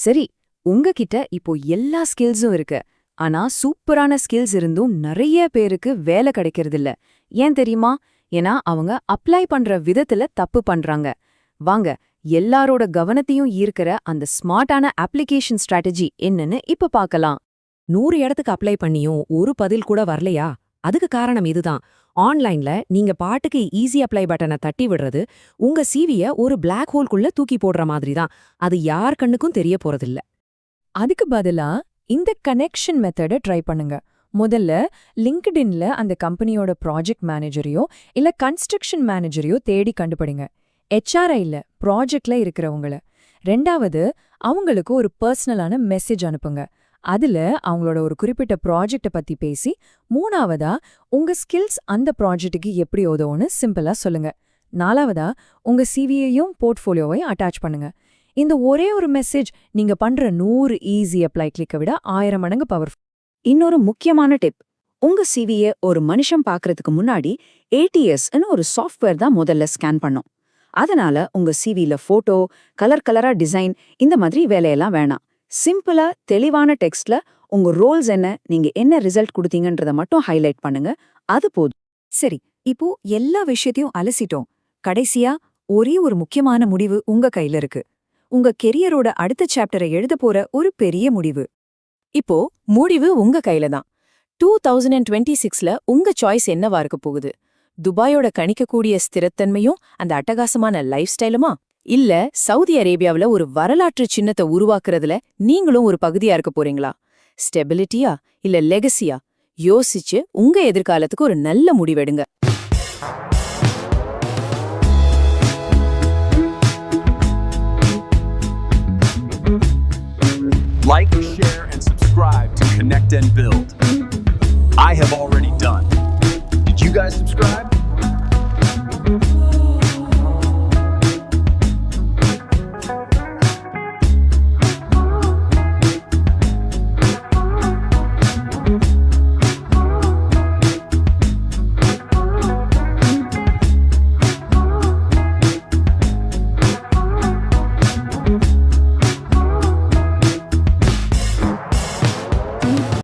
சரி, உங்ககிட்ட இப்போ எல்லா ஸ்கில்ஸும் இருக்கு. ஆனா சூப்பரான ஸ்கில்ஸ் இருந்தும் நிறைய பேருக்கு வேலை கிடைக்கிறதில்ல. ஏன் தெரியுமா? ஏன்னா அவங்க அப்ளை பண்ற விதத்துல தப்பு பண்றாங்க. வாங்க, எல்லாரோட கவனத்தையும் ஈர்க்கிற அந்த ஸ்மார்ட்டான அப்ளிகேஷன் ஸ்ட்ராட்டஜி என்னன்னு இப்ப பார்க்கலாம். 100 இடத்துக்கு அப்ளை பண்ணியும் ஒரு பதில் கூட வரலையா? அதுக்கு காரணம் இதுதான். ஆன்லைன்ல நீங்க பாட்டுக்கு ஈஸி அப்ளை பட்டனை தட்டி விடுறது உங்க சிவிய ஒரு பிளாக் ஹோல்குள்ள தூக்கி போடுற மாதிரி தான். அது யார் கண்ணுக்கும் தெரிய போறதில்ல. அதுக்கு பதிலா இந்த கனெக்ஷன் மெத்தட ட்ரை பண்ணுங்க. முதல்ல லிங்க்டின்ல அந்த கம்பெனியோட ப்ராஜெக்ட் மேனேஜரையோ இல்ல கன்ஸ்ட்ரக்ஷன் மேனேஜரையோ தேடி கண்டுபிடிங்க. HRIல ப்ராஜெக்ட்ல இருக்கிறவங்கள. ரெண்டாவது, அவங்களுக்கு ஒரு பர்சனலான மெசேஜ் அனுப்புங்க. அதுல அவங்களோட ஒரு குறிப்பிட்ட ப்ராஜெக்ட பத்தி பேசி, மூணாவதா உங்க ஸ்கில்ஸ் அந்த ப்ராஜெக்ட்டுக்கு எப்படி உதவும்னு சிம்பிளா சொல்லுங்க. நாலாவதா, உங்க சிவியையும் போர்ட்ஃபோலியோவையும் அட்டாச் பண்ணுங்க. இந்த ஒரே ஒரு மெசேஜ் நீங்க பண்ற 100 ஈஸி அப்ளை கிளிக்கை விட 1000 மடங்கு பவர்ஃபுல். இன்னொரு முக்கியமான டிப், உங்க சிவிய ஒரு மனுஷன் பார்க்கறதுக்கு முன்னாடி ATSன்னு ஒரு சாஃப்ட்வேர் தான் முதல்ல ஸ்கேன் பண்ணும். அதனால உங்க சிவில போட்டோ, கலரா டிசைன் இந்த மாதிரி வேலையெல்லாம் வேணாம். சிம்பிளா தெளிவான டெக்ஸ்ட்ல உங்க ரோல்ஸ் என்ன, நீங்க என்ன ரிசல்ட் கொடுத்தீங்கன்றத மட்டும் ஹைலைட் பண்ணுங்க. அது போதும். சரி, இப்போ எல்லா விஷயத்தையும் அலசிட்டோம். கடைசியா ஒரே ஒரு முக்கியமான முடிவு உங்க கையில இருக்கு. உங்க கெரியரோட அடுத்த சாப்டரை எழுத போற ஒரு பெரிய முடிவு. இப்போ முடிவு உங்க கையில தான். 2026ல உங்க சாய்ஸ் என்னவா இருக்க போகுது? துபாயோட கணிக்கக்கூடிய ஸ்திரத்தன்மையும் அந்த அட்டகாசமான லைஃப் ஸ்டைலுமா? இல்ல சவுதி அரேபியாவுல ஒரு வரலாற்று சின்னத்தை உருவாக்குறதுல நீங்களும் ஒரு பகுதியா இருக்க போறீங்களா? ஸ்டெபிலிட்டியா இல்ல லெகசியா? யோசிச்சு உங்க எதிர்காலத்துக்கு ஒரு நல்ல முடிவெடுங்க. Like, share, and subscribe to Connect and Build. I have already done. Did you guys subscribe?